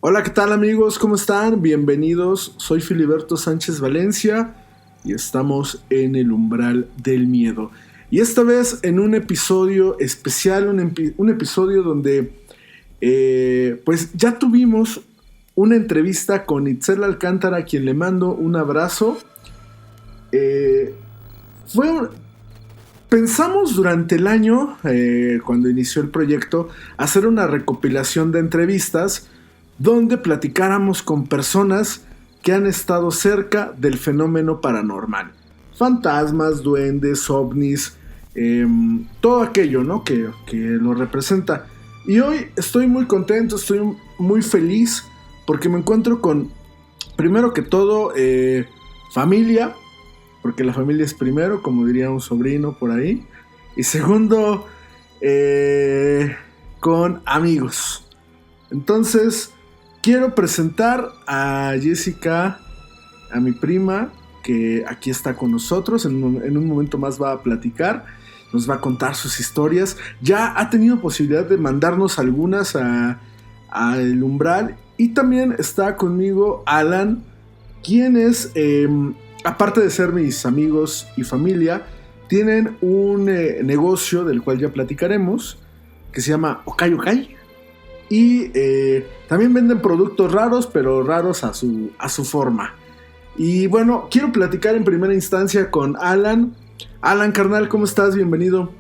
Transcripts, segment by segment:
Hola, ¿qué tal amigos? ¿Cómo están? Bienvenidos. Soy Filiberto Sánchez Valencia y estamos en el umbral del miedo. Y esta vez en un episodio especial, un episodio donde pues ya tuvimos una entrevista con Itzel Alcántara, a quien le mando un abrazo. Eh, fue un- Pensamos durante el año, cuando inició el proyecto, hacer una recopilación de entrevistas donde platicáramos con personas que han estado cerca del fenómeno paranormal. Fantasmas, duendes, ovnis, todo aquello, ¿no? que lo representa. Y hoy estoy muy contento, estoy muy feliz porque me encuentro con, primero que todo, familia, porque la familia es primero, como diría un sobrino por ahí. Y segundo, con amigos. Entonces, quiero presentar a Jessica, a mi prima, que aquí está con nosotros. En un momento más va a platicar, nos va a contar sus historias. Ya ha tenido posibilidad de mandarnos algunas a El Umbral. Y también está conmigo Alan, quienes, aparte de ser mis amigos y familia, tienen un negocio del cual ya platicaremos, que se llama Okai Okai. Y también venden productos raros, pero raros a su forma. Y bueno, quiero platicar en primera instancia con Alan. Alan, carnal, ¿cómo estás? Bienvenido.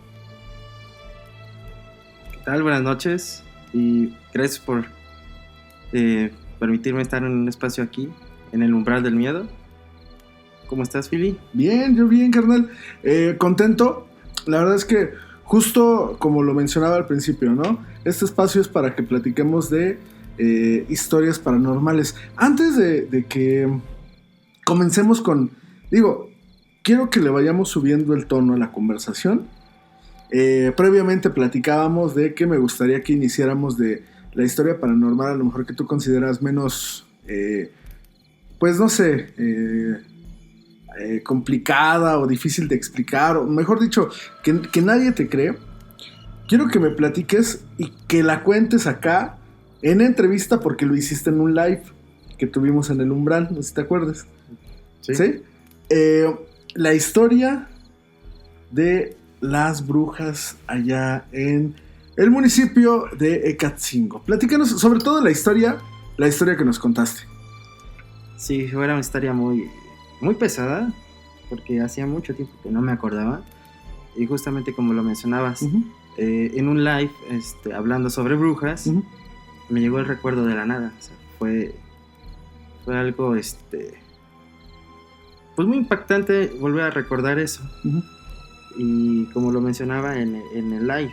¿Qué tal? Buenas noches y gracias por permitirme estar en un espacio aquí, en el umbral del miedo. ¿Cómo estás, Philly? Bien, yo bien, carnal. Contento. La verdad es que justo como lo mencionaba al principio, ¿no? Este espacio es para que platiquemos de historias paranormales. Antes de que comencemos con... Digo, quiero que le vayamos subiendo el tono a la conversación. Previamente platicábamos de que me gustaría que iniciáramos de la historia paranormal, a lo mejor que tú consideras menos, pues no sé, complicada o difícil de explicar, o mejor dicho, que nadie te cree. Quiero que me platiques y que la cuentes acá en entrevista porque lo hiciste en un live que tuvimos en el Umbral, no sé si te acuerdas. Sí. ¿Sí? Eh, la historia de las brujas allá en el municipio de Ecatzingo. Platícanos sobre todo la historia que nos contaste. Sí, fue una historia muy, muy pesada, porque hacía mucho tiempo que no me acordaba. Y justamente como lo mencionabas, en un live hablando sobre brujas, me llegó el recuerdo de la nada. O sea, fue algo pues muy impactante volver a recordar eso. Y como lo mencionaba en el live,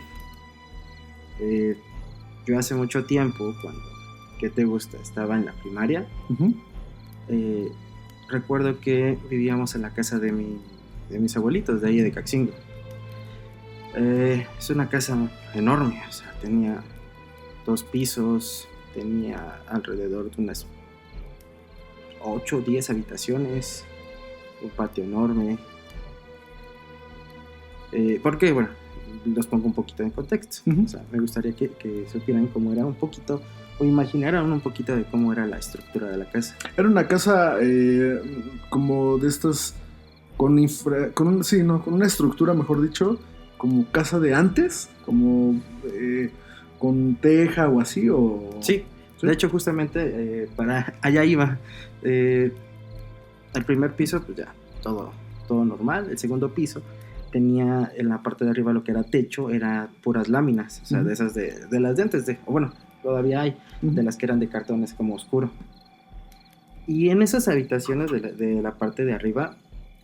yo hace mucho tiempo, cuando, ¿qué te gusta? Estaba en la primaria. Recuerdo que vivíamos en la casa de mis abuelitos, de ahí de Caxingo. Es una casa enorme, o sea, tenía 2 pisos, tenía alrededor de unas 8 o 10 habitaciones, un patio enorme. Porque, bueno, los pongo un poquito en contexto. O sea, me gustaría que supieran cómo era un poquito, o imaginaran un poquito de cómo era la estructura de la casa. Era una casa como de estas con una estructura, mejor dicho, como casa de antes, como con teja o así, o... Sí, ¿sí? De hecho justamente para allá iba. El primer piso, pues ya, todo normal. El segundo piso tenía en la parte de arriba lo que era techo, era puras láminas, o sea, de esas de las de antes, o bueno, todavía hay, de las que eran de cartones como oscuro. Y en esas habitaciones de la parte de arriba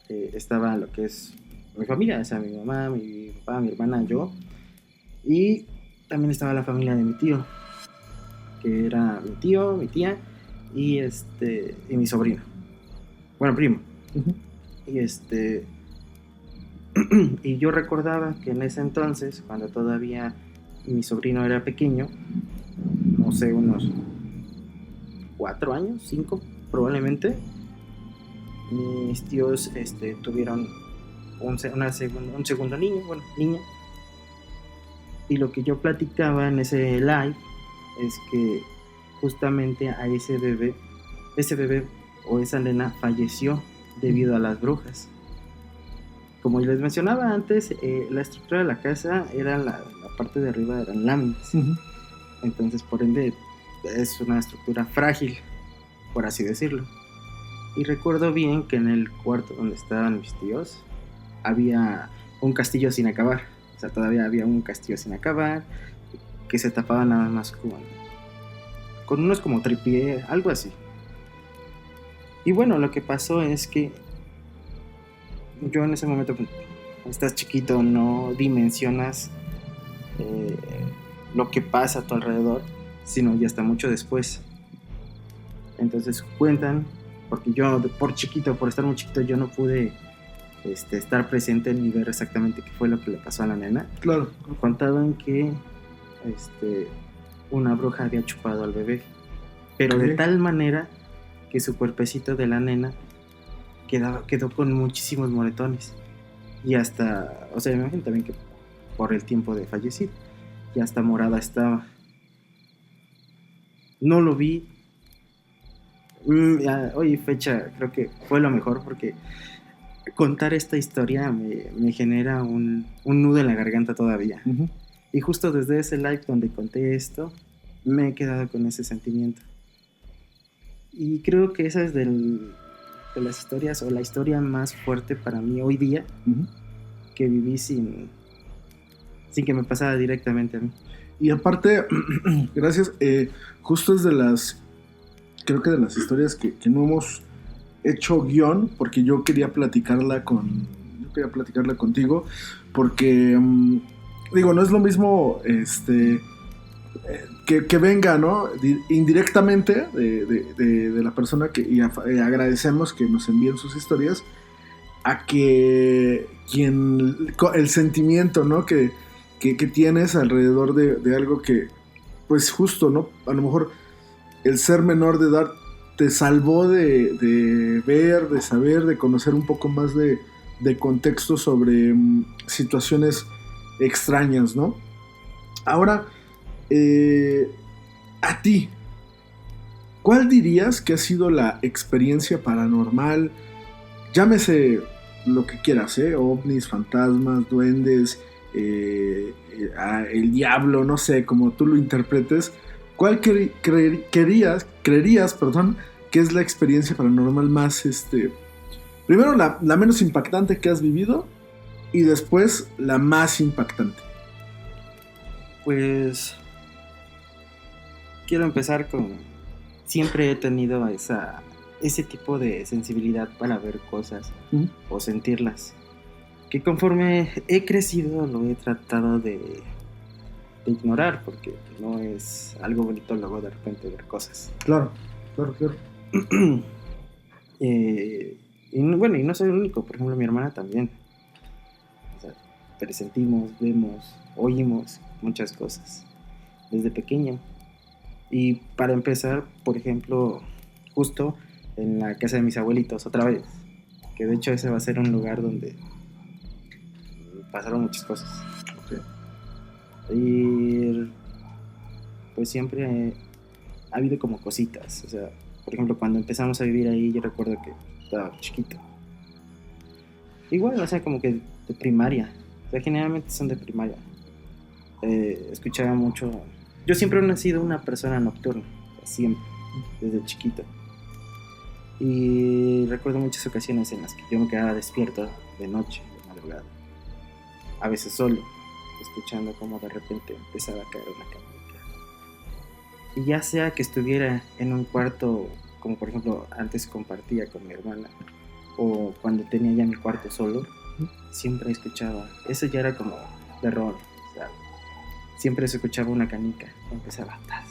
estaba lo que es mi familia, o sea, mi mamá, mi papá, mi hermana, yo. Y también estaba la familia de mi tío, que era mi tío, mi tía y y mi sobrino. Bueno, primo. Y y yo recordaba que en ese entonces, cuando todavía mi sobrino era pequeño, no sé, unos 4 años, 5 probablemente, mis tíos tuvieron un segundo niño, bueno, niña. Y lo que yo platicaba en ese live es que justamente a ese bebé o esa nena falleció debido a las brujas. Como les mencionaba antes, la estructura de la casa era la parte de arriba eran láminas. Uh-huh. Entonces, por ende, es una estructura frágil, por así decirlo. Y recuerdo bien que en el cuarto donde estaban mis tíos había un castillo sin acabar. O sea, todavía había un castillo sin acabar que se tapaba nada más con unos como tripié, algo así. Y bueno, lo que pasó es que yo en ese momento, pues, estás chiquito, no dimensionas lo que pasa a tu alrededor, sino ya está mucho después. Entonces cuentan, porque yo por estar muy chiquito, yo no pude estar presente ni ver exactamente qué fue lo que le pasó a la nena. Claro. Contaban que una bruja había chupado al bebé, pero Okay. de tal manera que su cuerpecito de la nena quedó con muchísimos moretones. Y hasta, o sea, me imagino también que por el tiempo de fallecer, y hasta morada estaba. No lo vi. Hoy fecha creo que fue lo mejor, porque contar esta historia me genera un nudo en la garganta todavía. Uh-huh. Y justo desde ese live donde conté esto, me he quedado con ese sentimiento. Y creo que esa es de las historias, o la historia más fuerte para mí hoy día, Uh-huh. que viví sin que me pasara directamente a mí. Y aparte, gracias, justo es creo que de las historias que no hemos hecho guión, porque yo quería platicarla contigo, porque digo, no es lo mismo que venga, ¿no? Indirectamente de la persona y agradecemos que nos envíen sus historias, a que el sentimiento, ¿no? que tienes alrededor de algo que, pues justo, ¿no? A lo mejor el ser menor de edad te salvó de ver, de saber, de conocer un poco más de contexto sobre situaciones extrañas, ¿no? Ahora, a ti, ¿cuál dirías que ha sido la experiencia paranormal? Llámese lo que quieras, ovnis, fantasmas, duendes, el diablo, no sé, como tú lo interpretes. ¿Cuál creerías, que es la experiencia paranormal más, primero la menos impactante que has vivido, y después la más impactante? Pues quiero empezar siempre he tenido ese tipo de sensibilidad para ver cosas o sentirlas, que conforme he crecido lo he tratado de ignorar, porque no es algo bonito luego de repente ver cosas. Claro. Y no soy el único, por ejemplo mi hermana también. O sea, presentimos, vemos, oímos muchas cosas desde pequeño. Y para empezar, por ejemplo, justo en la casa de mis abuelitos, otra vez, que de hecho ese va a ser un lugar donde pasaron muchas cosas. Okay. Y pues siempre ha habido como cositas. O sea, por ejemplo, cuando empezamos a vivir ahí, yo recuerdo que estaba chiquito. Igual, o sea, como que de primaria. O sea, generalmente son de primaria. Escuchaba mucho. Yo siempre he sido una persona nocturna, siempre, desde chiquito. Y recuerdo muchas ocasiones en las que yo me quedaba despierto de noche, de madrugada. A veces solo, escuchando como de repente empezaba a caer una canica. Y ya sea que estuviera en un cuarto, como por ejemplo antes compartía con mi hermana, o cuando tenía ya mi cuarto solo, siempre escuchaba. Eso ya era como terror. O sea, siempre se escuchaba una canica, empezaba tas.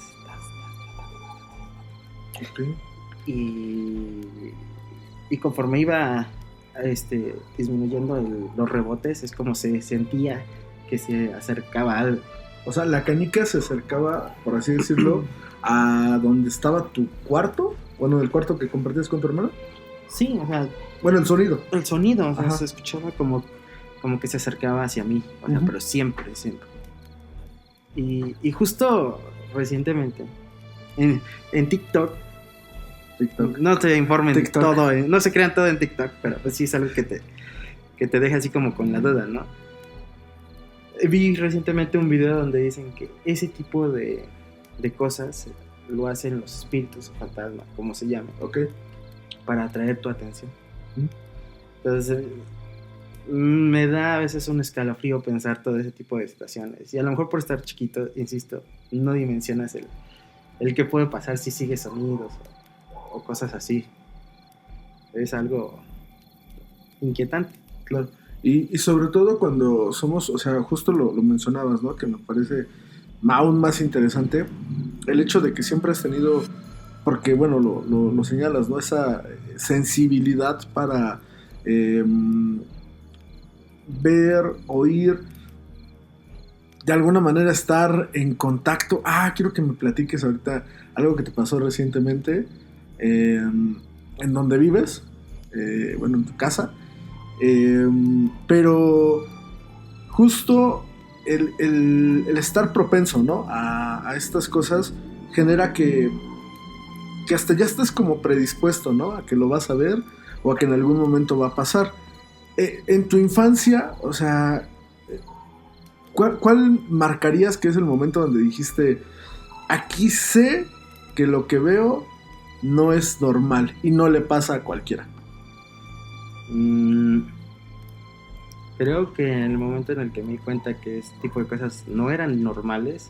Okay. Y conforme iba disminuyendo los rebotes, es como se sentía que se acercaba algo. O sea, la canica se acercaba, por así decirlo, a donde estaba tu cuarto. Bueno, el cuarto que compartías con tu hermano. Sí, o sea. Bueno, el sonido. El sonido, o sea, se escuchaba como que se acercaba hacia mí, o sea, pero siempre. Y justo recientemente en TikTok. TikTok. No te informen TikTok. todo, no se crean todo en TikTok, pero pues sí es algo que te deja así como con la duda, ¿no? Vi recientemente un video donde dicen que ese tipo de cosas lo hacen los espíritus o fantasmas, como se llame, Ok. para atraer tu atención. Entonces, me da a veces un escalofrío pensar todo ese tipo de situaciones. Y a lo mejor por estar chiquito, insisto, no dimensionas el que puede pasar si sigues sonidos o cosas así. Es algo inquietante. Claro. Y sobre todo cuando somos, o sea, justo lo mencionabas, ¿no? Que me parece aún más interesante el hecho de que siempre has tenido, porque bueno, lo señalas, ¿no? Esa sensibilidad para ver, oír, de alguna manera estar en contacto. Quiero que me platiques ahorita algo que te pasó recientemente en donde vives, bueno, en tu casa. Pero justo el estar propenso, ¿no? a estas cosas genera que hasta ya estés como predispuesto, ¿no? A que lo vas a ver o a que en algún momento va a pasar. En tu infancia, o sea, ¿cuál marcarías que es el momento donde dijiste, aquí sé que lo que veo no es normal y no le pasa a cualquiera? Creo que en el momento en el que me di cuenta que este tipo de cosas no eran normales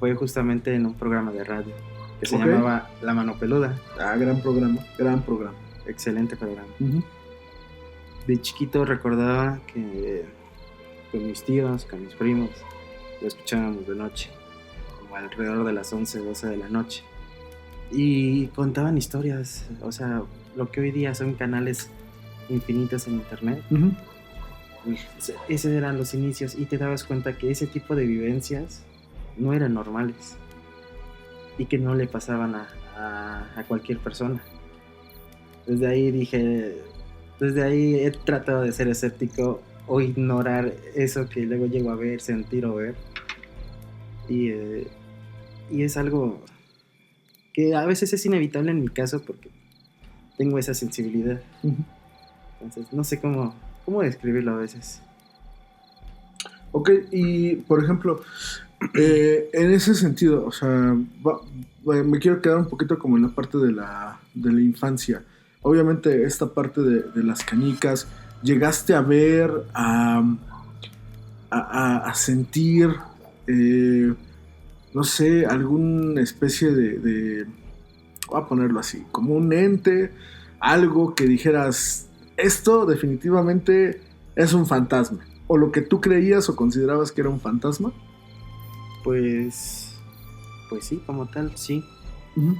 fue justamente en un programa de radio que se llamaba La Mano Peluda. Gran programa, gran programa. Excelente programa. Uh-huh. De chiquito recordaba que con mis tíos, con mis primos, lo escuchábamos de noche, como alrededor de las 11, 12 de la noche. Y contaban historias, o sea, lo que hoy día son canales infinitos en internet. Uh-huh. Esos eran los inicios y te dabas cuenta que ese tipo de vivencias no eran normales y que no le pasaban a cualquier persona. Desde ahí he tratado de ser escéptico o ignorar eso que luego llego a ver, sentir o ver. Y es algo que a veces es inevitable en mi caso porque tengo esa sensibilidad. Uh-huh. Entonces no sé cómo describirlo a veces. Ok, y por ejemplo, en ese sentido, o sea, me quiero quedar un poquito como en la parte de la infancia. Obviamente esta parte de las canicas, ¿llegaste a ver, a sentir, no sé, alguna especie de, voy a ponerlo así, como un ente, algo que dijeras, esto definitivamente es un fantasma? ¿O lo que tú creías o considerabas que era un fantasma? Pues sí, como tal, sí. Uh-huh.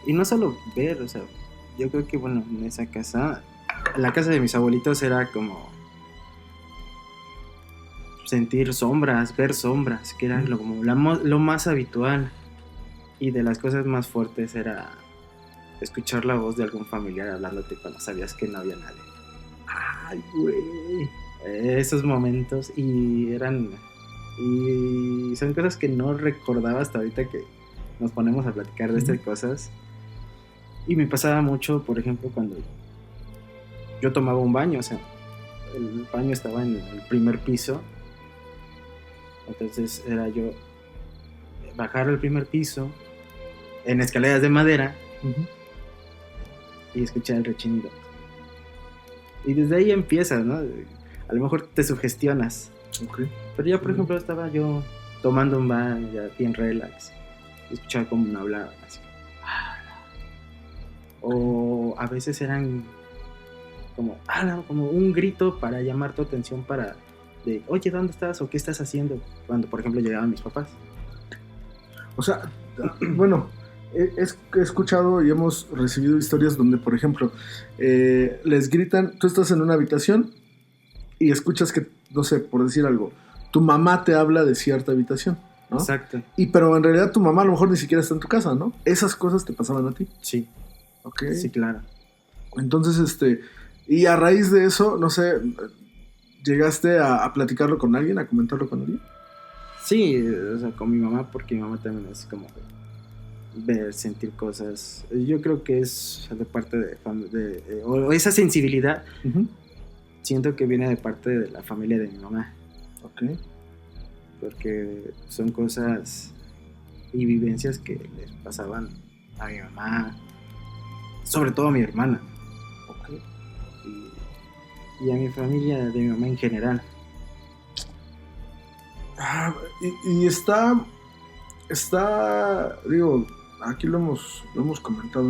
Y no solo ver, o sea, yo creo que, bueno, en esa casa, la casa de mis abuelitos era como sentir sombras, ver sombras, que era como lo más habitual. Y de las cosas más fuertes era escuchar la voz de algún familiar hablándote cuando sabías que no había nadie. Ay, güey. Esos momentos y son cosas que no recordaba hasta ahorita que nos ponemos a platicar de estas cosas. Y me pasaba mucho, por ejemplo, cuando yo tomaba un baño, o sea, el baño estaba en el primer piso, entonces era yo bajar al primer piso en escaleras de madera y escuchar el rechinido. Y desde ahí empiezas, ¿no? A lo mejor te sugestionas. Okay. Pero ya, por ejemplo, estaba yo tomando un baño, ya bien relax, y escuchaba como me hablaban así. O a veces eran como un grito para llamar tu atención de, oye, ¿dónde estás? ¿O qué estás haciendo? Cuando, por ejemplo, llegaban mis papás. O sea, bueno, he escuchado y hemos recibido historias donde, por ejemplo, les gritan, tú estás en una habitación y escuchas que, no sé, por decir algo, tu mamá te habla de cierta habitación, ¿no? Exacto. Pero en realidad tu mamá a lo mejor ni siquiera está en tu casa, ¿no? Esas cosas te pasaban a ti. Sí. Okay. Sí, claro. Entonces, y a raíz de eso, no sé, ¿llegaste a platicarlo con alguien, a comentarlo con alguien? Sí, o sea, con mi mamá, porque mi mamá también es como ver, sentir cosas. Yo creo que es de parte o esa sensibilidad, Uh-huh. siento que viene de parte de la familia de mi mamá, Ok. porque son cosas y vivencias que les pasaban a mi mamá, sobre todo a mi hermana, Ok. y a mi familia de mi mamá en general. Y está, digo, aquí lo hemos comentado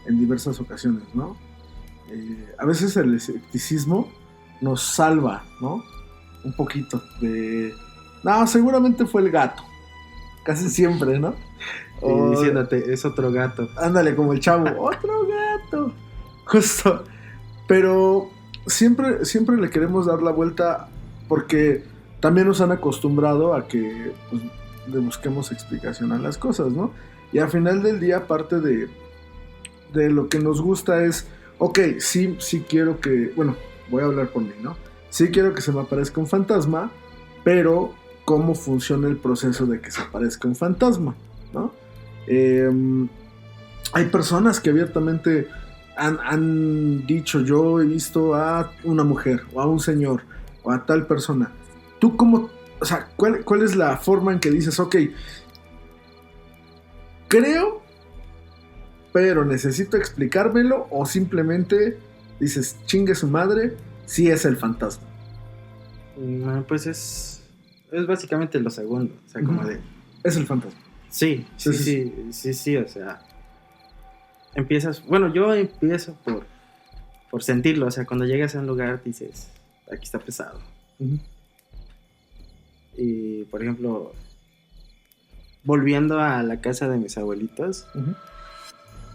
en diversas ocasiones, ¿no? A veces el escepticismo nos salva, ¿no? Un poquito de... No, seguramente fue el gato, casi siempre, ¿no? Y diciéndote, es otro gato. Ándale, como el chavo, otro gato, justo. Pero siempre le queremos dar la vuelta porque también nos han acostumbrado a que pues, le busquemos explicación a las cosas, ¿no? Y al final del día, parte de lo que nos gusta es, ok, sí quiero que, bueno, voy a hablar por mí, ¿no? Sí quiero que se me aparezca un fantasma, pero ¿cómo funciona el proceso de que se aparezca un fantasma, ¿no? Hay personas que abiertamente han dicho, yo he visto a una mujer o a un señor o a tal persona. ¿Tú cómo, o sea, cuál es la forma en que dices, ok, creo, pero necesito explicármelo, o simplemente dices, chingue su madre, sí es el fantasma? Pues es básicamente lo segundo, o sea, como de... Es el fantasma. Sí, o sea, empiezas, bueno, yo empiezo por sentirlo, o sea, cuando llegas a un lugar dices, aquí está pesado. Uh-huh. Y, por ejemplo, volviendo a la casa de mis abuelitos, Uh-huh.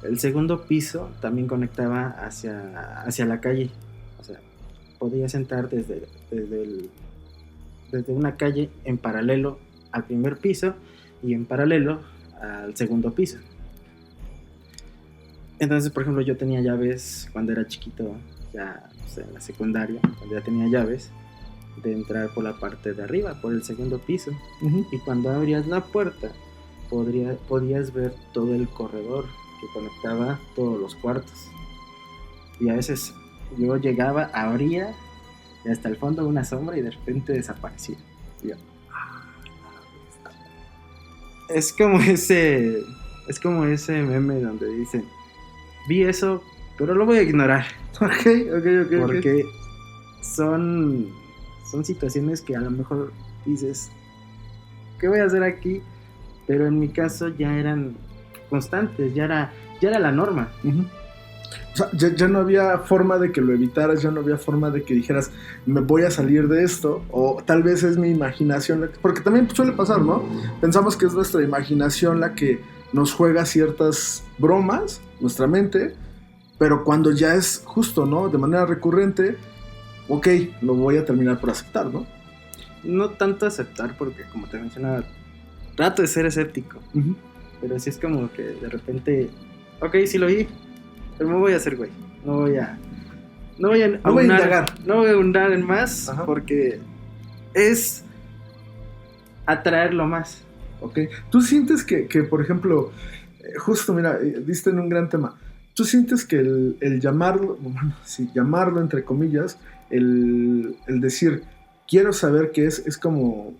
el segundo piso también conectaba hacia la calle, o sea, podías entrar desde una calle en paralelo al primer piso y en paralelo al segundo piso. Entonces, por ejemplo, yo tenía llaves cuando era chiquito, ya, o sea, en la secundaria, cuando ya tenía llaves de entrar por la parte de arriba, por el segundo piso. Uh-huh. Y cuando abrías la puerta, podías ver todo el corredor que conectaba todos los cuartos. Y a veces yo llegaba, abría, y hasta el fondo una sombra y de repente desaparecía. Y yo, es como ese meme donde dicen, vi eso, pero lo voy a ignorar. Ok. Porque son situaciones que a lo mejor dices, ¿qué voy a hacer aquí? Pero en mi caso ya eran constantes, ya era la norma. Uh-huh. O sea, ya no había forma de que lo evitaras, ya no había forma de que dijeras, me voy a salir de esto, o tal vez es mi imaginación, porque también suele pasar, ¿no? Pensamos que es nuestra imaginación la que nos juega ciertas bromas, nuestra mente, pero cuando ya es justo, ¿no? De manera recurrente, ok, lo voy a terminar por aceptar, ¿no? No tanto aceptar, porque como te mencionaba, trato de ser escéptico. Uh-huh. Pero sí es como que de repente, ok, sí lo vi, pero me voy a hacer güey. No voy a indagar. No voy a ahondar en más. Ajá. Porque es atraerlo más. Ok. ¿Tú sientes que por ejemplo, justo mira, diste en un gran tema. ¿Tú sientes que el llamarlo, bueno, sí, llamarlo entre comillas, el decir, quiero saber qué es como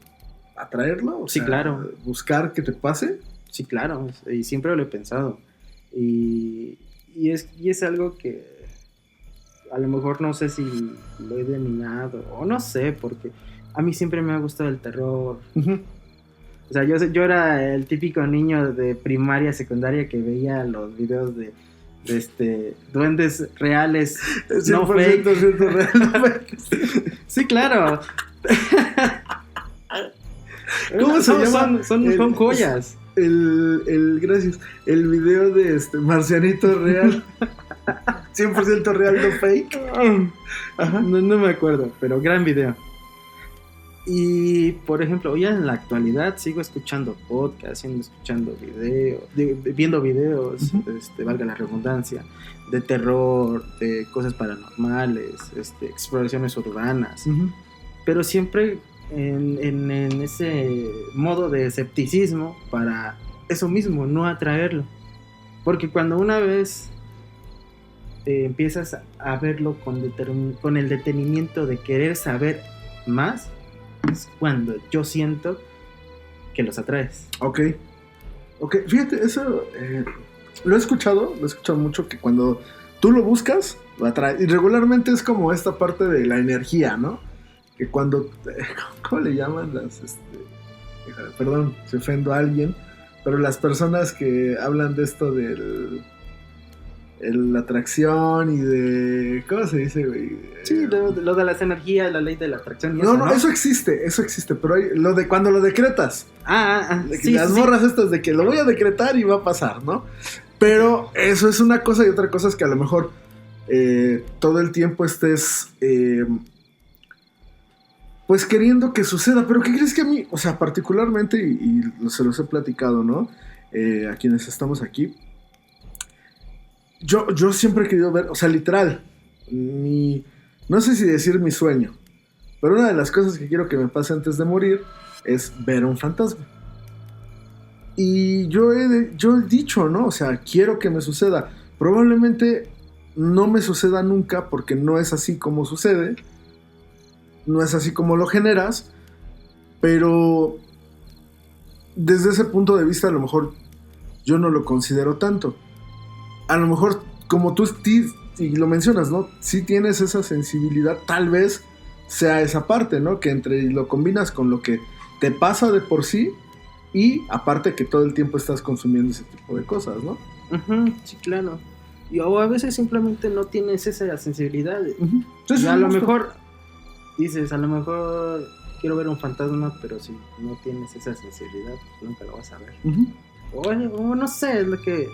atraerlo? O sí, sea, claro. ¿buscar que te pase? Sí, claro. Y siempre lo he pensado. Y es algo que a lo mejor no sé si lo he dominado o no sé, porque a mí siempre me ha gustado el terror. Uh-huh. O sea, yo era el típico niño de primaria, secundaria que veía los videos de duendes reales, no fake. Real, no fake. Sí, claro. ¿Cómo se llama? Son joyas. Gracias. El video de Marcianito real. 100% real, no fake. Ajá. No me acuerdo, pero gran video. Y por ejemplo, hoy en la actualidad sigo escuchando podcasts, escuchando videos, viendo videos, uh-huh. Valga la redundancia, de terror, de cosas paranormales, exploraciones urbanas, uh-huh. Pero siempre en ese modo de escepticismo para eso mismo, no atraerlo. Porque cuando una vez empiezas a verlo con el detenimiento de querer saber más, es cuando yo siento que los atraes. Ok, fíjate, eso lo he escuchado mucho, que cuando tú lo buscas, lo atraes. Y regularmente es como esta parte de la energía, ¿no? Que cuando, ¿cómo le llaman las, perdón, si ofendo a alguien, pero las personas que hablan de esto la atracción y de, ¿cómo se dice, güey? Sí, lo de las energías, la ley de la atracción. No, eso existe, pero hay, lo de cuando lo decretas. Sí, las morras estas de que lo voy a decretar y va a pasar, ¿no? Pero eso es una cosa, y otra cosa es que a lo mejor todo el tiempo estés pues queriendo que suceda. Pero ¿qué crees que a mí, o sea, particularmente, y se los he platicado, ¿no? A quienes estamos aquí, yo siempre he querido ver, o sea, literal, no sé si decir mi sueño, pero una de las cosas que quiero que me pase antes de morir es ver un fantasma. Y yo he dicho, ¿no? O sea, quiero que me suceda. Probablemente no me suceda nunca, porque no es así como sucede, no es así como lo generas, pero desde ese punto de vista a lo mejor yo no lo considero tanto. A lo mejor, como tú y lo mencionas, ¿no? Si tienes esa sensibilidad, tal vez sea esa parte, ¿no? Que entre lo combinas con lo que te pasa de por sí, y aparte que todo el tiempo estás consumiendo ese tipo de cosas, ¿no? Sí, claro. O a veces simplemente no tienes esa sensibilidad. Entonces, y a lo mejor dices, a lo mejor quiero ver un fantasma, pero si no tienes esa sensibilidad, pues nunca lo vas a ver. O no sé, es lo que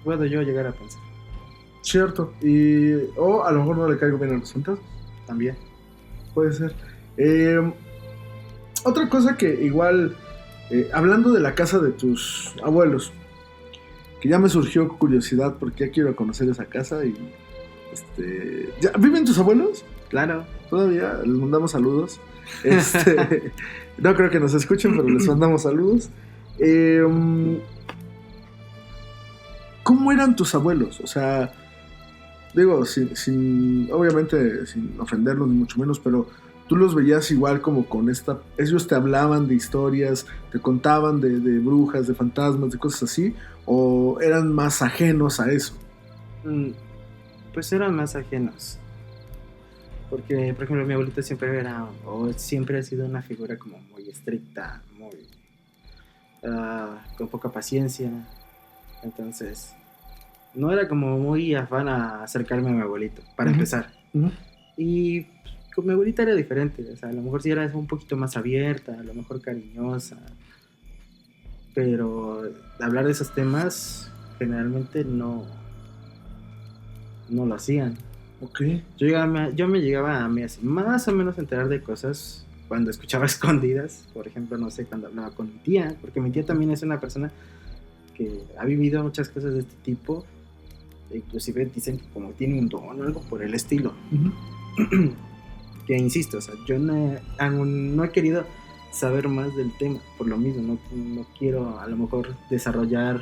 puedo yo llegar a pensar. Cierto. O a lo mejor no le caigo bien a los fantasmas. También. Puede ser. Otra cosa que igual, hablando de la casa de tus abuelos, que ya me surgió curiosidad porque ya quiero conocer esa casa y ¿ya viven tus abuelos? Claro. Todavía les mandamos saludos. No creo que nos escuchen, pero les mandamos saludos. ¿Cómo eran tus abuelos? O sea, digo, obviamente sin ofenderlos ni mucho menos, pero tú los veías igual como con ellos te hablaban de historias, te contaban de brujas, de fantasmas, de cosas así, o eran más ajenos a eso. Pues eran más ajenos, porque por ejemplo mi abuelita siempre ha sido una figura como muy estricta, muy con poca paciencia. Entonces no era como muy afán a acercarme a mi abuelito, para empezar. Y con mi abuelita era diferente, o sea, a lo mejor sí era un poquito más abierta, a lo mejor cariñosa, pero hablar de esos temas generalmente no lo hacían. Okay. Yo me llegaba a mí así, más o menos a enterar de cosas cuando escuchaba escondidas, por ejemplo, no sé, cuando hablaba con mi tía, porque mi tía también es una persona que ha vivido muchas cosas de este tipo, inclusive dicen que como tiene un don o algo por el estilo. Que insisto, o sea, yo no he querido saber más del tema, por lo mismo, no quiero a lo mejor desarrollar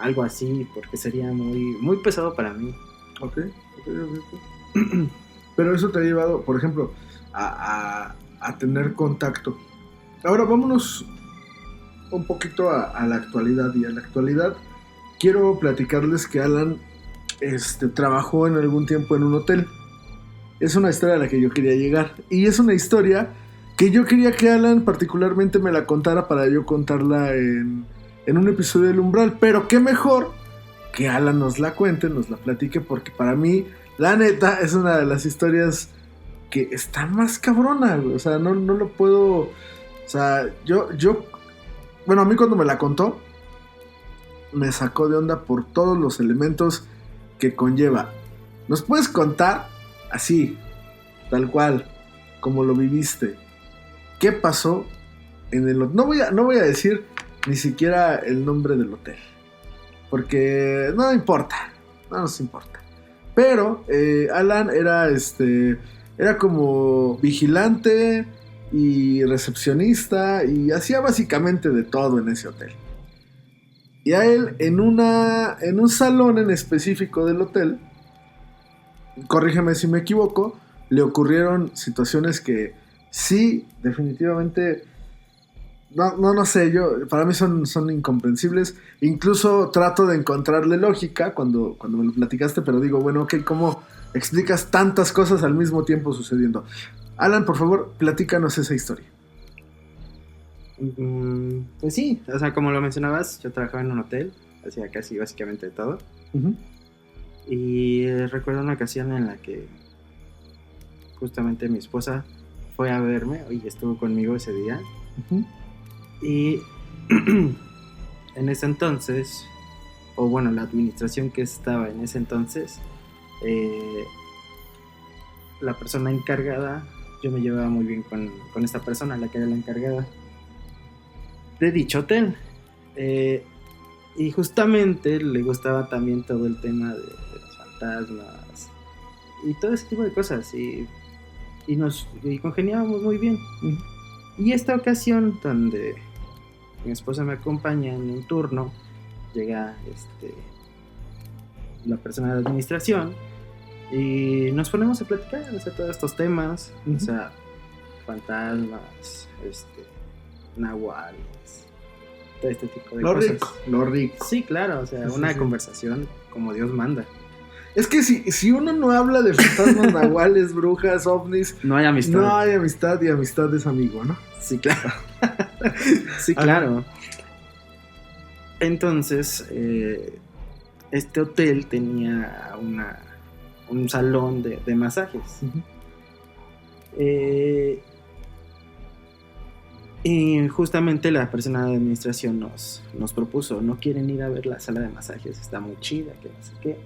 algo así, porque sería muy, muy pesado para mí. Okay. Pero eso te ha llevado, por ejemplo, a tener contacto. Ahora vámonos un poquito a la actualidad. Y a la actualidad quiero platicarles que Alan trabajó en algún tiempo en un hotel. Es una historia a la que yo quería llegar. Y es una historia que yo quería que Alan particularmente me la contara para yo contarla en un episodio del Umbral. Pero qué mejor que Alan nos la cuente, nos la platique, porque para mí, la neta, es una de las historias que está más cabrona, güey. O sea, no lo puedo... O sea, bueno, a mí cuando me la contó, me sacó de onda por todos los elementos que conlleva. ¿Nos puedes contar, así, tal cual, como lo viviste, qué pasó en el hotel? No voy a decir ni siquiera el nombre del hotel, porque no importa, no nos importa. Pero Alan era como vigilante, y recepcionista y hacía básicamente de todo en ese hotel. Y a él en un salón en específico del hotel, corrígeme si me equivoco, le ocurrieron situaciones que sí, definitivamente, no sé, para mí son incomprensibles. Incluso trato de encontrarle lógica cuando me lo platicaste, pero digo, bueno, ok, ¿cómo explicas tantas cosas al mismo tiempo sucediendo? Alan, por favor, platícanos esa historia. Pues sí, o sea, como lo mencionabas, yo trabajaba en un hotel, hacía casi básicamente de todo. Uh-huh. Y recuerdo una ocasión en la que justamente mi esposa fue a verme y estuvo conmigo ese día. Uh-huh. Y en ese entonces, o bueno, la administración que estaba en ese entonces, la persona encargada, yo me llevaba muy bien con esta persona, la que era la encargada de dicho hotel. Y justamente le gustaba también todo el tema de los fantasmas y todo ese tipo de cosas. Y congeniábamos muy bien. Uh-huh. Y esta ocasión donde mi esposa me acompaña en un turno, llega la persona de administración y nos ponemos a platicar, o sea, todos estos temas, uh-huh. O sea, fantasmas, nahuales, todo este tipo de cosas. Lo rico. Sí, claro, o sea, sí, una conversación como Dios manda. Es que si uno no habla de fantasmas, nahuales, brujas, ovnis, no hay amistad. No hay amistad, y amistad es amigo, ¿no? Sí, claro. Sí, claro. Entonces, este hotel tenía un salón de masajes. Uh-huh. Y justamente la persona de administración nos propuso, ¿no quieren ir a ver la sala de masajes? Está muy chida, que no sé qué.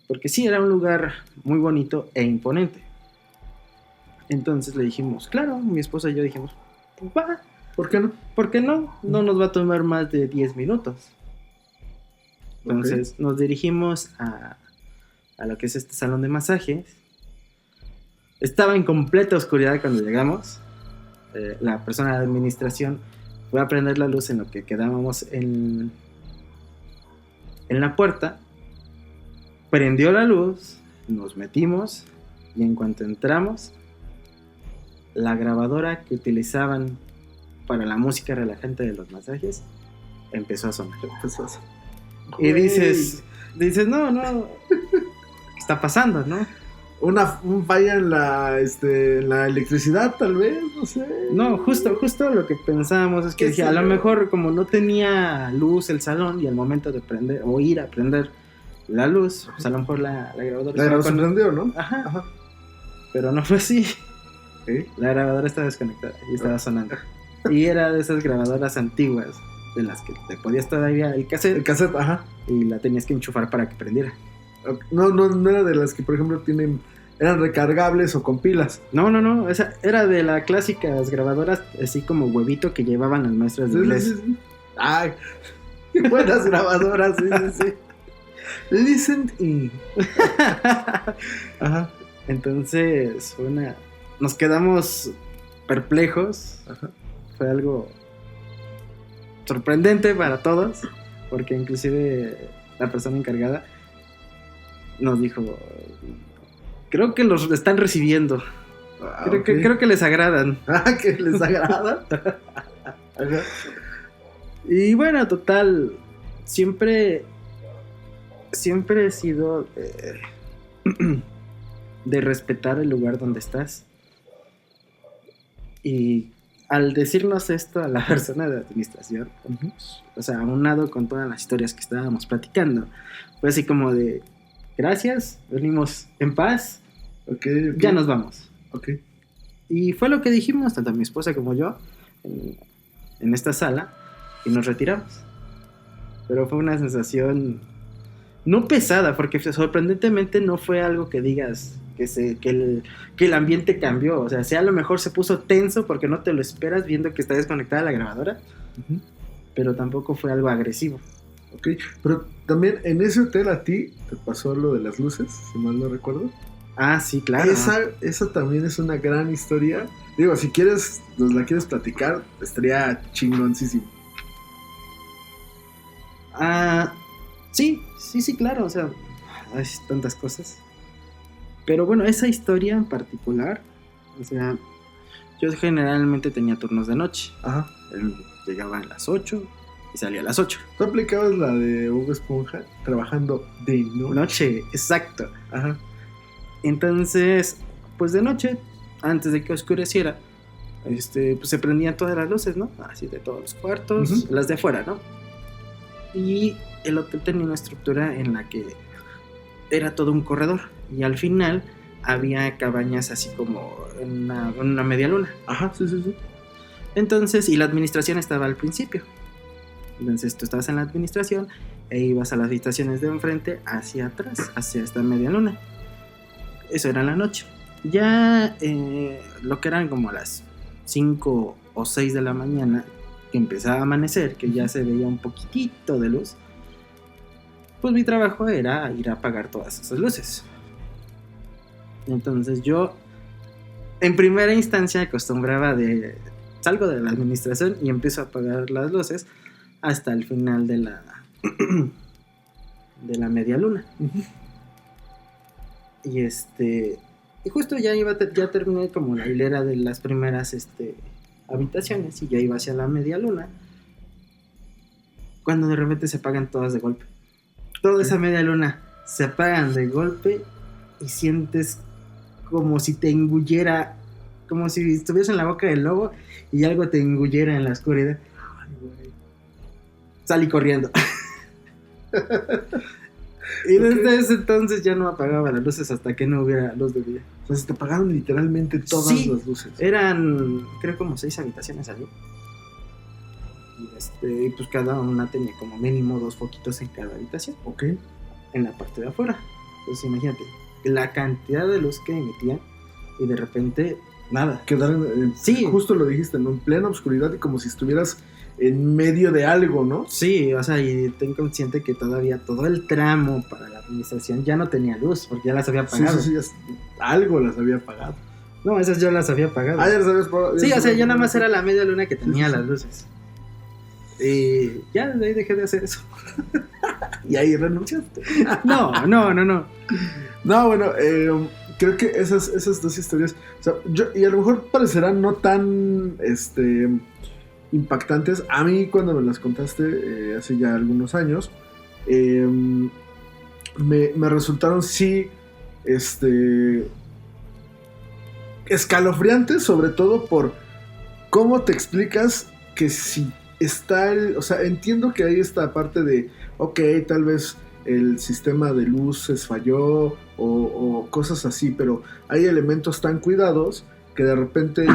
Porque sí, era un lugar muy bonito e imponente. Entonces le dijimos, claro, mi esposa y yo dijimos, pues va. ¿Por qué no? ¿Por qué no? No nos va a tomar más de 10 minutos. Entonces nos dirigimos a lo que es este salón de masajes. Estaba en completa oscuridad cuando llegamos. La persona de administración fue a prender la luz en lo que quedábamos en la puerta. Prendió la luz, nos metimos y en cuanto entramos, la grabadora que utilizaban para la música relajante de los masajes empezó a sonar. Y dices, no, ¿qué está pasando, no? Un falla en la electricidad, tal vez, no sé. No, justo lo que pensábamos es que dije, a lo mejor como no tenía luz el salón y al momento de prender o ir a prender la luz, pues a lo mejor la grabadora se prendió, ¿no? Ajá. Pero no fue así. ¿Sí? La grabadora estaba desconectada y estaba sonando. Y era de esas grabadoras antiguas de las que te podías todavía el cassette. El cassette, ajá. Y la tenías que enchufar para que prendiera. No era de las que, por ejemplo, eran recargables o con pilas. No, esa era de las clásicas grabadoras así como huevito que llevaban las maestras de inglés. Sí. Ay, qué buenas grabadoras, sí. Listen in. Ajá. Entonces nos quedamos perplejos. Ajá. Fue algo sorprendente para todos, porque inclusive la persona encargada nos dijo, creo que los están recibiendo. Creo que les agradan. ¿Que les agradan? Y bueno, total, siempre he sido de respetar el lugar donde estás. Y al decirnos esto a la persona de administración, uh-huh. O sea, aunado con todas las historias que estábamos platicando, fue así como de, gracias, venimos en paz, okay. Ya nos vamos. Okay. Y fue lo que dijimos, tanto mi esposa como yo, en esta sala, y nos retiramos. Pero fue una sensación no pesada, porque sorprendentemente no fue algo que digas que el ambiente cambió. O sea, a lo mejor se puso tenso porque no te lo esperas viendo que está desconectada la grabadora, uh-huh. Pero tampoco fue algo agresivo. Ok, pero también en ese hotel a ti te pasó lo de las luces, si mal no recuerdo. Ah, sí, claro. Esa también es una gran historia. Digo, si quieres, nos la quieres platicar, estaría chingoncísimo. Ah, sí, claro, o sea, hay tantas cosas. Pero bueno, esa historia en particular, o sea, yo generalmente tenía turnos de noche. Ajá. Llegaba a las 8 y salía a las 8. ¿Tú aplicabas la de Hugo Esponja trabajando de Noche, exacto. Ajá. Entonces, pues de noche, antes de que oscureciera, pues se prendían todas las luces, ¿no? Así de todos los cuartos, Uh-huh. las de afuera, ¿no? Y el hotel tenía una estructura en la que era todo un corredor y al final había cabañas así como en una media luna. Ajá, sí. Entonces, y la administración estaba al principio. Entonces tú estabas en la administración e ibas a las habitaciones de enfrente hacia atrás, hacia esta media luna. Eso era en la noche. Ya lo que eran como las 5 o 6 de la mañana, que empezaba a amanecer, que ya se veía un poquitito de luz, pues mi trabajo era ir a apagar todas esas luces. Entonces yo, en primera instancia, acostumbraba salgo de la administración y empiezo a apagar las luces hasta el final de la media luna. Uh-huh. Y justo ya terminé como la hilera de las primeras habitaciones y ya iba hacia la media luna, cuando de repente se apagan todas de golpe. Toda esa media luna se apagan de golpe y sientes como si te engullera, como si estuvieras en la boca del lobo y algo te engullera en la oscuridad. Ay, güey. Salí corriendo. Y desde ese entonces ya no apagaba las luces hasta que no hubiera luz de día. O sea, se te apagaron literalmente todas las luces. Eran, creo, como 6 habitaciones allí. Y pues cada una tenía como mínimo 2 foquitos en cada habitación. Ok. En la parte de afuera. Entonces imagínate, la cantidad de luz que emitían y de repente, nada. Quedaron, sí. Justo lo dijiste, ¿no? En plena oscuridad y como si estuvieras en medio de algo, ¿no? Sí, o sea, y ten consciente que todavía todo el tramo para la administración ya no tenía luz, porque ya las había apagado. Sí, algo las había apagado. No, esas yo las había apagado. Ah, ya las habías apagado. Sí, o sea, ya nada más era la media luna que tenía las luces. Y ya de ahí dejé de hacer eso. Y ahí renunciaste. No. No, bueno, creo que esas dos historias, o sea, y a lo mejor parecerán no tan impactantes. A mí cuando me las contaste hace ya algunos años, me resultaron sí escalofriantes, sobre todo por cómo te explicas que si está o sea, entiendo que hay esta parte de ok, tal vez el sistema de luces falló o cosas así, pero hay elementos tan cuidados que de repente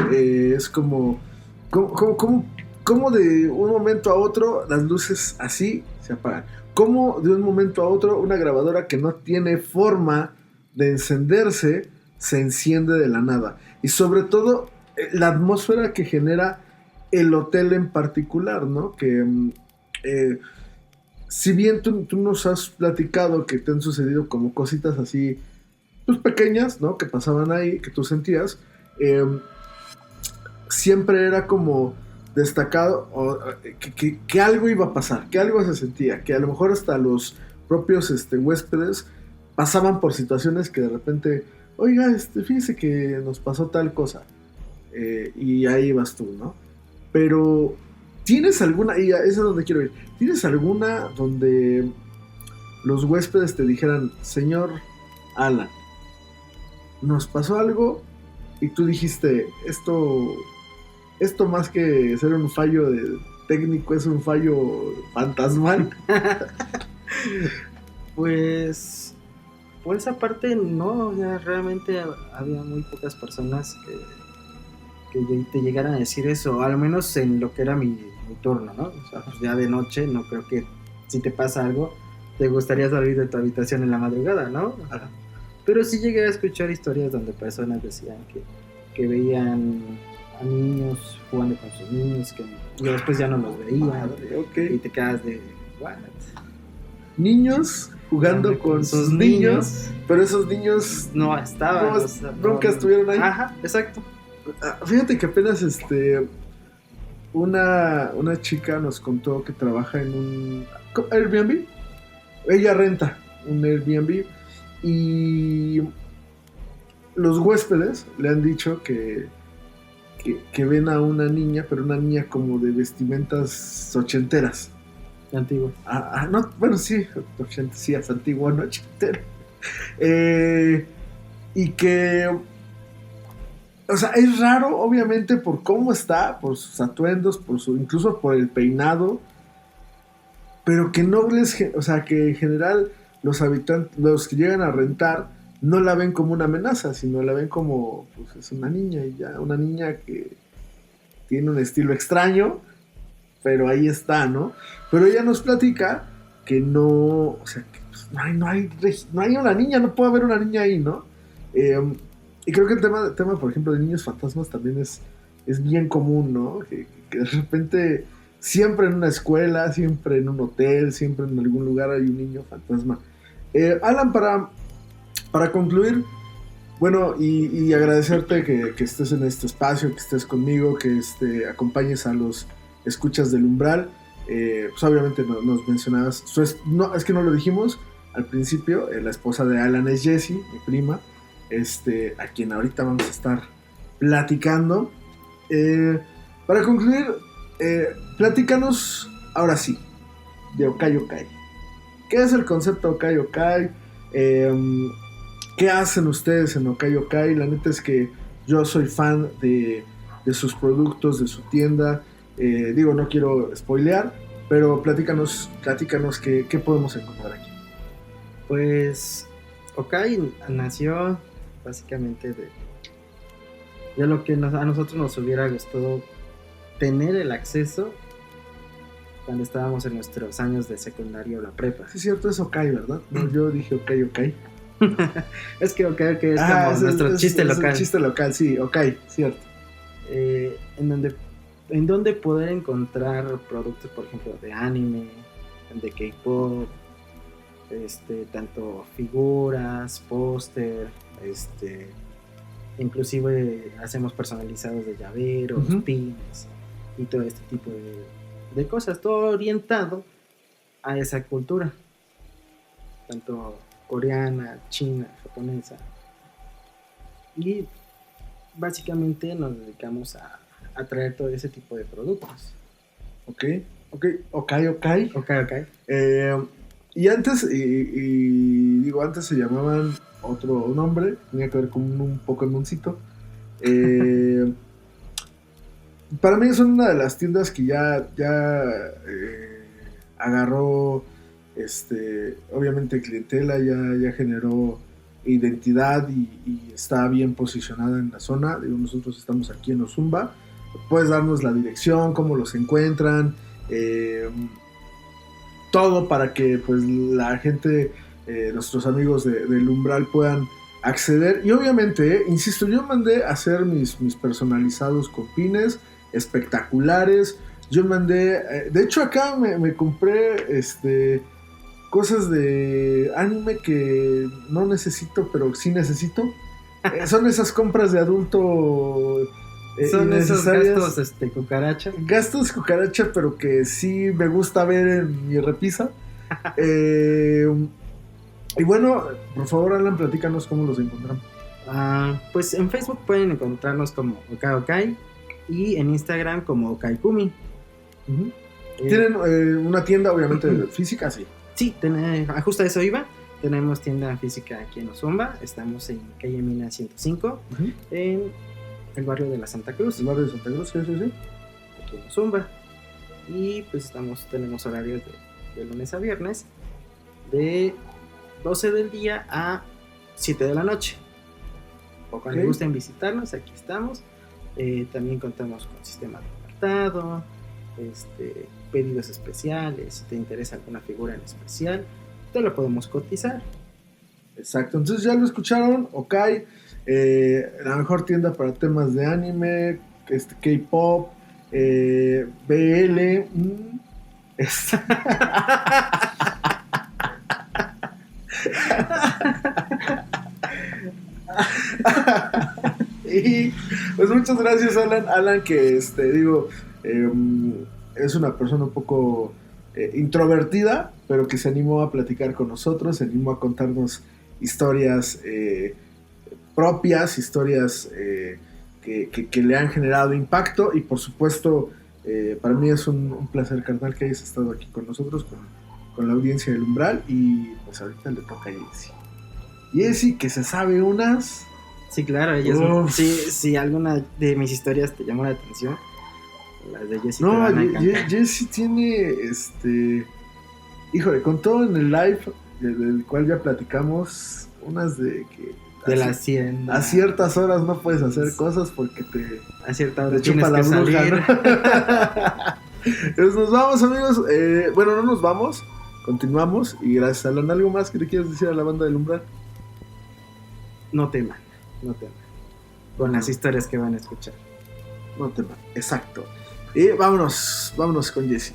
es como de un momento a otro las luces así se apagan. Como de un momento a otro una grabadora que no tiene forma de encenderse se enciende de la nada. Y sobre todo la atmósfera que genera el hotel en particular, ¿no? Que si bien tú nos has platicado que te han sucedido como cositas así, pues pequeñas, ¿no? Que pasaban ahí, que tú sentías, siempre era como destacado que algo iba a pasar, que algo se sentía, que a lo mejor hasta los propios huéspedes pasaban por situaciones que de repente, oiga, fíjese que nos pasó tal cosa, y ahí vas tú, ¿no? Pero ¿tienes alguna, y eso es donde quiero ir, ¿tienes alguna donde los huéspedes te dijeran, señor Alan, nos pasó algo y tú dijiste, esto más que ser un fallo técnico es un fallo fantasmal? Pues por esa parte no, o sea, realmente había muy pocas personas que te llegaran a decir eso, al menos en lo que era mi turno, ¿no? O sea, pues ya de noche no creo que si te pasa algo te gustaría salir de tu habitación en la madrugada, ¿no? Ajá. Pero sí llegué a escuchar historias donde personas decían que veían a niños jugando con sus niños, que después ya no los veían. Okay. Y te quedas de what? Niños jugando con sus niños, pero esos niños no estaban. Nunca estuvieron ahí. Ajá, exacto. Fíjate que apenas una chica nos contó que trabaja en un Airbnb. Ella renta un Airbnb y los huéspedes le han dicho que ven a una niña, pero una niña como de vestimentas ochenteras. Antiguo. No, bueno, sí, es antigua, no ochentera. Y que, o sea, es raro, obviamente, por cómo está, por sus atuendos, incluso por el peinado, pero que no o sea, que en general los habitantes, los que llegan a rentar, no la ven como una amenaza, sino la ven como, pues es una niña, y ya, una niña que tiene un estilo extraño, pero ahí está, ¿no? Pero ella nos platica que no, o sea, que pues, no hay una niña, no puede haber una niña ahí, ¿no? Y creo que el tema, por ejemplo, de niños fantasmas también es bien común, ¿no? Que de repente, siempre en una escuela, siempre en un hotel, siempre en algún lugar hay un niño fantasma. Alan, para concluir, bueno, y agradecerte que estés en este espacio, que estés conmigo, que acompañes a los escuchas del Umbral. Pues obviamente nos mencionabas, no, es que no lo dijimos al principio, la esposa de Alan es Jessie, mi prima, a quien ahorita vamos a estar platicando. Para concluir, platícanos ahora sí de Okai Okai. ¿Qué es el concepto Okai Okai? ¿Qué hacen ustedes en Okai Okai? La neta es que yo soy fan de sus productos, de su tienda. Digo, no quiero spoilear, pero platícanos qué podemos encontrar aquí. Pues Okai nació básicamente de lo que a nosotros nos hubiera gustado tener el acceso cuando estábamos en nuestros años de secundaria o la prepa. Sí, es cierto, es Okai, ¿verdad? No, yo dije Okai Okai. Es que Okai Okai es como nuestro chiste local. Es un chiste local, sí, Okai, cierto. En donde poder encontrar productos, por ejemplo, de anime, de K-pop, tanto figuras, póster, inclusive hacemos personalizados de llaveros, pins y todo este tipo de cosas, todo orientado a esa cultura, tanto coreana, china, japonesa, y básicamente nos dedicamos a traer todo ese tipo de productos. Okai. Y antes, antes se llamaban otro nombre, tenía que ver con un Pokémoncito. Para mí son una de las tiendas que ya agarró, obviamente clientela, ya generó identidad y está bien posicionada en la zona. Digo, nosotros estamos aquí en Ozumba. Puedes darnos la dirección, cómo los encuentran, todo para que pues la gente, nuestros amigos del Umbral puedan acceder. Y obviamente, insisto, yo mandé a hacer mis personalizados con pines espectaculares. Yo mandé, de hecho acá me compré cosas de anime que no necesito, pero sí necesito. Son esas compras de adulto. Son esos gastos cucaracha. Gastos cucaracha, pero que sí me gusta ver en mi repisa. Y bueno, por favor, Alan, platícanos cómo los encontramos. Pues en Facebook pueden encontrarnos como Okai Okai y en Instagram como Okaikumi. ¿Tienen una tienda, obviamente, física? Sí. Sí, justo a eso iba. Tenemos tienda física aquí en Ozumba. Estamos en calle Mina 105, en el barrio de la Santa Cruz. El barrio de Santa Cruz, sí. Aquí en Ozumba. Y pues tenemos horarios de lunes a viernes, de 12 del día a 7 de la noche. O cuando gusten visitarnos, aquí estamos. También contamos con sistema de apartado, pedidos especiales. Si te interesa alguna figura en especial, te lo podemos cotizar. Exacto, entonces ya lo escucharon, Okai, la mejor tienda para temas de anime, K-pop, BL. Y pues muchas gracias, Alan, que digo, es una persona un poco introvertida, pero que se animó a platicar con nosotros, se animó a contarnos historias propias, historias que le han generado impacto. Y por supuesto, para mí es un placer, carnal, que hayas estado aquí con nosotros, con la audiencia del Umbral. Y pues ahorita le toca a Jessy, que se sabe unas... Sí, claro, si alguna de mis historias te llamó la atención, las de Jessy te van a encantar. Jessy tiene, híjole, con todo en el live, del cual ya platicamos, unas de que... De la hacienda. A ciertas horas no puedes hacer cosas porque a cierta hora te chupa la bruja, ¿no? Pues nos vamos, amigos. Bueno, no nos vamos, continuamos. Y gracias, Alan. ¿Algo más que le quieras decir a la banda del Umbral? No teman. Con las historias que van a escuchar. No teman, exacto. Y vámonos con Jessy.